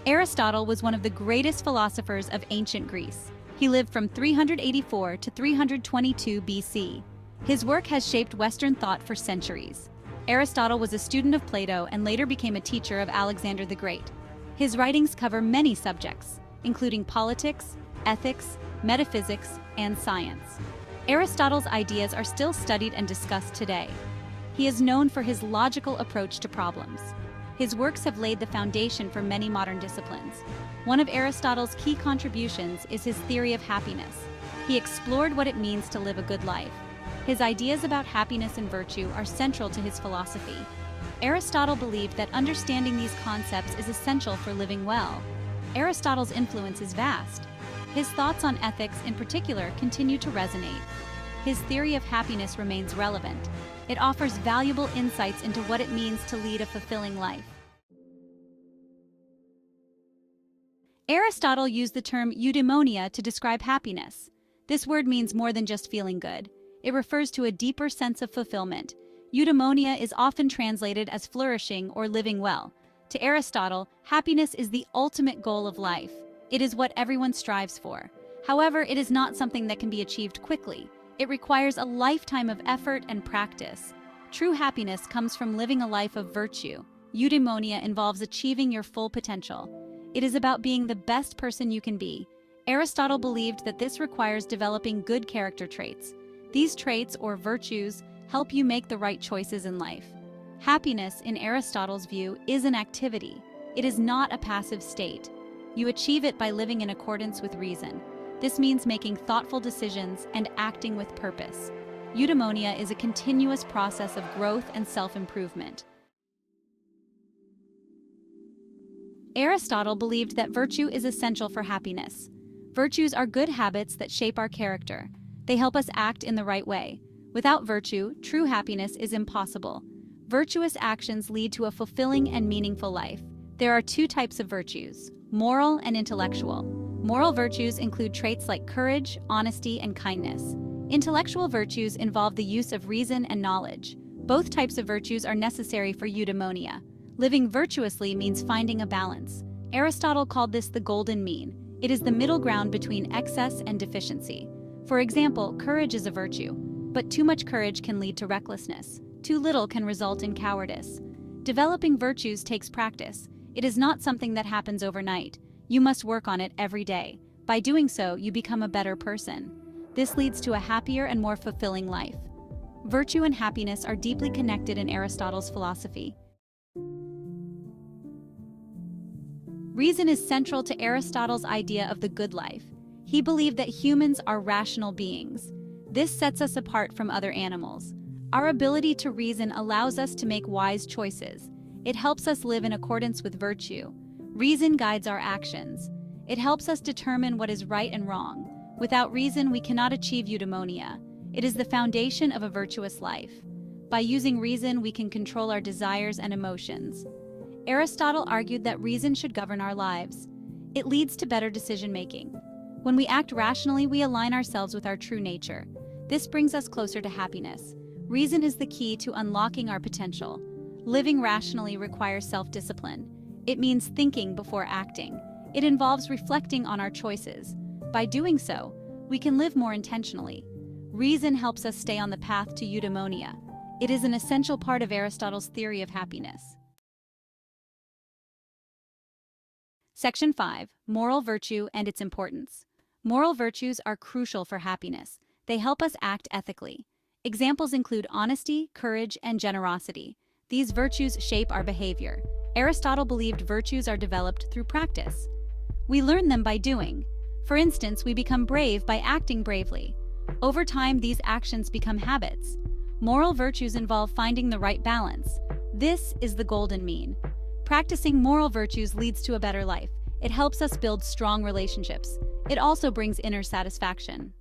Aristotle was one of the greatest philosophers of ancient Greece. He lived from 384 to 322 BC. His work has shaped Western thought for centuries. Aristotle was a student of Plato and later became a teacher of Alexander the Great. His writings cover many subjects, including politics, ethics, metaphysics, and science. Aristotle's ideas are still studied and discussed today. He is known for his logical approach to problems. His works have laid the foundation for many modern disciplines. One of Aristotle's key contributions is his theory of happiness. He explored what it means to live a good life. His ideas about happiness and virtue are central to his philosophy. Aristotle believed that understanding these concepts is essential for living well. Aristotle's influence is vast. His thoughts on ethics, in particular, continue to resonate. His theory of happiness remains relevant. It offers valuable insights into what it means to lead a fulfilling life. Aristotle used the term eudaimonia to describe happiness. This word means more than just feeling good. It refers to a deeper sense of fulfillment. Eudaimonia is often translated as flourishing or living well. To Aristotle, happiness is the ultimate goal of life. It is what everyone strives for. However, it is not something that can be achieved quickly. It requires a lifetime of effort and practice. True happiness comes from living a life of virtue. Eudaimonia involves achieving your full potential. It is about being the best person you can be. Aristotle believed that this requires developing good character traits. These traits, or virtues, help you make the right choices in life. Happiness, in Aristotle's view, is an activity. It is not a passive state. You achieve it by living in accordance with reason. This means making thoughtful decisions and acting with purpose. Eudaimonia is a continuous process of growth and self-improvement. Aristotle believed that virtue is essential for happiness. Virtues are good habits that shape our character. They help us act in the right way. Without virtue, true happiness is impossible. Virtuous actions lead to a fulfilling and meaningful life. There are two types of virtues: moral and intellectual. Moral virtues include traits like courage, honesty, and kindness. Intellectual virtues involve the use of reason and knowledge. Both types of virtues are necessary for eudaimonia. Living virtuously means finding a balance. Aristotle called this the golden mean. It is the middle ground between excess and deficiency. For example, courage is a virtue, but too much courage can lead to recklessness. Too little can result in cowardice. Developing virtues takes practice. It is not something that happens overnight. You must work on it every day. By doing so, you become a better person. This leads to a happier and more fulfilling life. Virtue and happiness are deeply connected in Aristotle's philosophy. Reason is central to Aristotle's idea of the good life. He believed that humans are rational beings. This sets us apart from other animals. Our ability to reason allows us to make wise choices. It helps us live in accordance with virtue. Reason guides our actions. It helps us determine what is right and wrong. Without reason, we cannot achieve eudaimonia. It is the foundation of a virtuous life. By using reason, we can control our desires and emotions. Aristotle argued that reason should govern our lives. It leads to better decision-making. When we act rationally, we align ourselves with our true nature. This brings us closer to happiness. Reason is the key to unlocking our potential. Living rationally requires self-discipline. It means thinking before acting. It involves reflecting on our choices. By doing so, we can live more intentionally. Reason helps us stay on the path to eudaimonia. It is an essential part of Aristotle's theory of happiness. Section 5. Moral virtue and its importance. Moral virtues are crucial for happiness. They help us act ethically. Examples include honesty, courage, and generosity. These virtues shape our behavior. Aristotle believed virtues are developed through practice. We learn them by doing. For instance, we become brave by acting bravely. Over time, these actions become habits. Moral virtues involve finding the right balance. This is the golden mean. Practicing moral virtues leads to a better life. It helps us build strong relationships. It also brings inner satisfaction.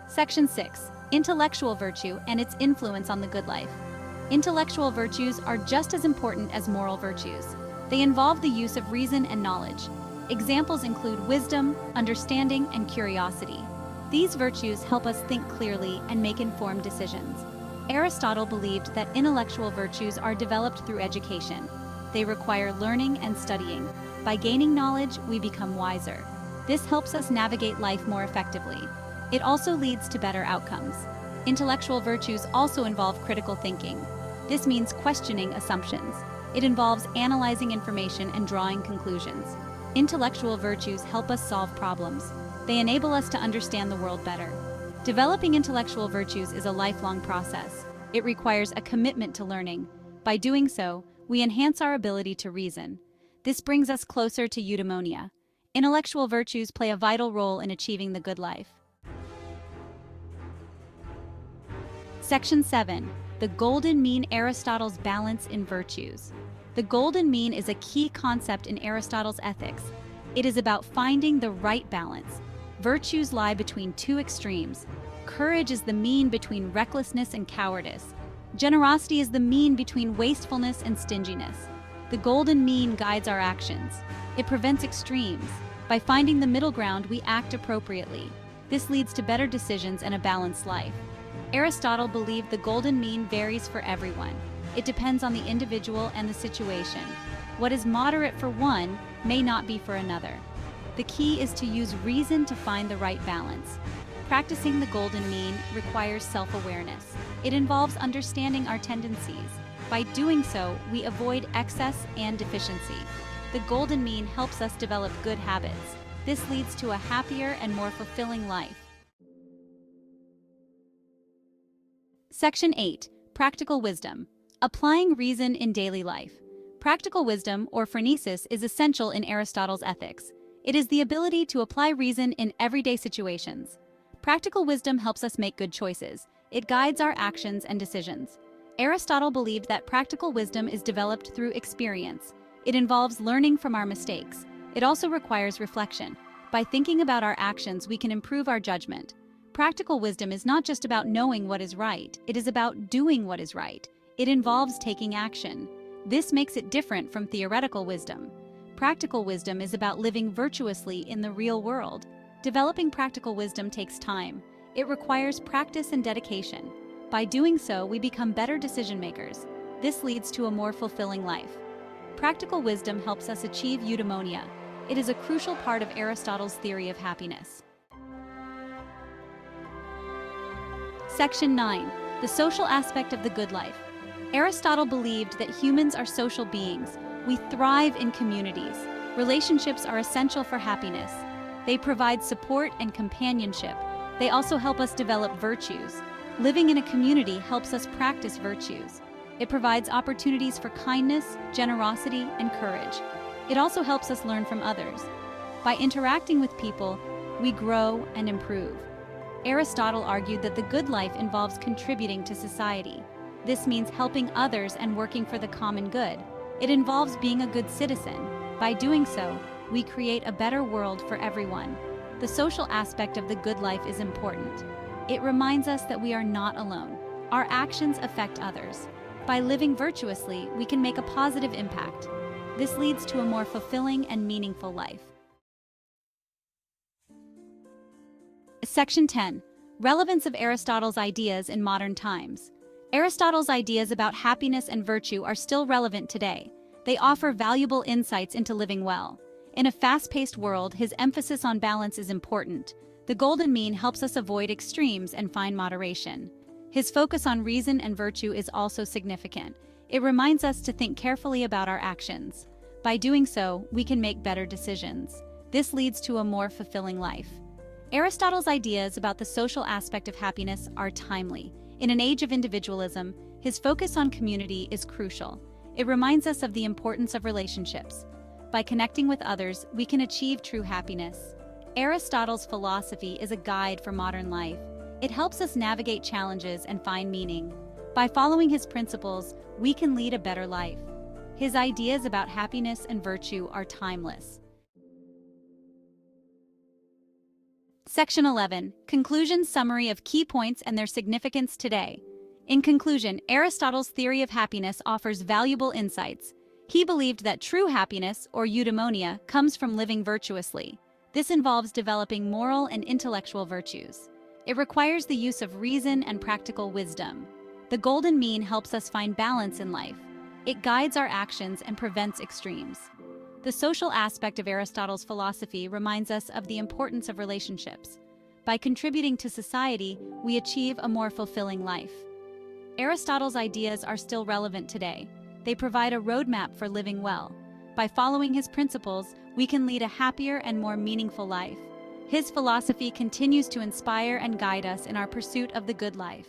Section 6. Intellectual virtue and its influence on the good life. Intellectual virtues are just as important as moral virtues. They involve the use of reason and knowledge. Examples include wisdom, understanding, and curiosity. These virtues help us think clearly and make informed decisions. Aristotle believed that intellectual virtues are developed through education. they require learning and studying. By gaining knowledge, we become wiser. This helps us navigate life more effectively. It also leads to better outcomes. Intellectual virtues also involve critical thinking. This means questioning assumptions. It involves analyzing information and drawing conclusions. Intellectual virtues help us solve problems. They enable us to understand the world better. Developing intellectual virtues is a lifelong process. It requires a commitment to learning. By doing so, we enhance our ability to reason. This brings us closer to eudaimonia. Intellectual virtues play a vital role in achieving the good life. Section 7. The golden mean: Aristotle's balance in virtues. The golden mean is a key concept in Aristotle's ethics. It is about finding the right balance. Virtues lie between two extremes. Courage is the mean between recklessness and cowardice. Generosity is the mean between wastefulness and stinginess. The golden mean guides our actions. It prevents extremes. By finding the middle ground, we act appropriately. This leads to better decisions and a balanced life. Aristotle believed the golden mean varies for everyone. It depends on the individual and the situation. What is moderate for one may not be for another. The key is to use reason to find the right balance. Practicing the golden mean requires self-awareness. It involves understanding our tendencies. By doing so, we avoid excess and deficiency. The golden mean helps us develop good habits. This leads to a happier and more fulfilling life. Section 8. Practical wisdom. Applying reason in daily life. Practical wisdom, or phronesis, is essential in Aristotle's ethics. It is the ability to apply reason in everyday situations. Practical wisdom helps us make good choices. It guides our actions and decisions. Aristotle believed that practical wisdom is developed through experience. It involves learning from our mistakes. It also requires reflection. By thinking about our actions, we can improve our judgment. Practical wisdom is not just about knowing what is right, it is about doing what is right. It involves taking action. This makes it different from theoretical wisdom. Practical wisdom is about living virtuously in the real world. Developing practical wisdom takes time. It requires practice and dedication. By doing so, we become better decision makers. This leads to a more fulfilling life. Practical wisdom helps us achieve eudaimonia. It is a crucial part of Aristotle's theory of happiness. Section 9. The social aspect of the good life. Aristotle believed that humans are social beings. We thrive in communities. Relationships are essential for happiness. They provide support and companionship. They also help us develop virtues. Living in a community helps us practice virtues. It provides opportunities for kindness, generosity, and courage. It also helps us learn from others. By interacting with people, we grow and improve. Aristotle argued that the good life involves contributing to society. This means helping others and working for the common good. It involves being a good citizen. By doing so, we create a better world for everyone. The social aspect of the good life is important. It reminds us that we are not alone. Our actions affect others. By living virtuously, we can make a positive impact. This leads to a more fulfilling and meaningful life. Section 10. Relevance of Aristotle's ideas in modern times. Aristotle's ideas about happiness and virtue are still relevant today. They offer valuable insights into living well. In a fast-paced world, his emphasis on balance is important. The golden mean helps us avoid extremes and find moderation. His focus on reason and virtue is also significant. It reminds us to think carefully about our actions. By doing so, we can make better decisions. This leads to a more fulfilling life. Aristotle's ideas about the social aspect of happiness are timely. In an age of individualism, his focus on community is crucial. It reminds us of the importance of relationships. By connecting with others, we can achieve true happiness. Aristotle's philosophy is a guide for modern life. It helps us navigate challenges and find meaning. By following his principles, we can lead a better life. His ideas about happiness and virtue are timeless. Section 11. Conclusion summary of key points and their significance today. In conclusion, Aristotle's theory of happiness offers valuable insights. He believed that true happiness, or eudaimonia, comes from living virtuously. This involves developing moral and intellectual virtues. It requires the use of reason and practical wisdom. The golden mean helps us find balance in life. It guides our actions and prevents extremes. The social aspect of Aristotle's philosophy reminds us of the importance of relationships. By contributing to society, we achieve a more fulfilling life. Aristotle's ideas are still relevant today. They provide a roadmap for living well. By following his principles, we can lead a happier and more meaningful life. His philosophy continues to inspire and guide us in our pursuit of the good life.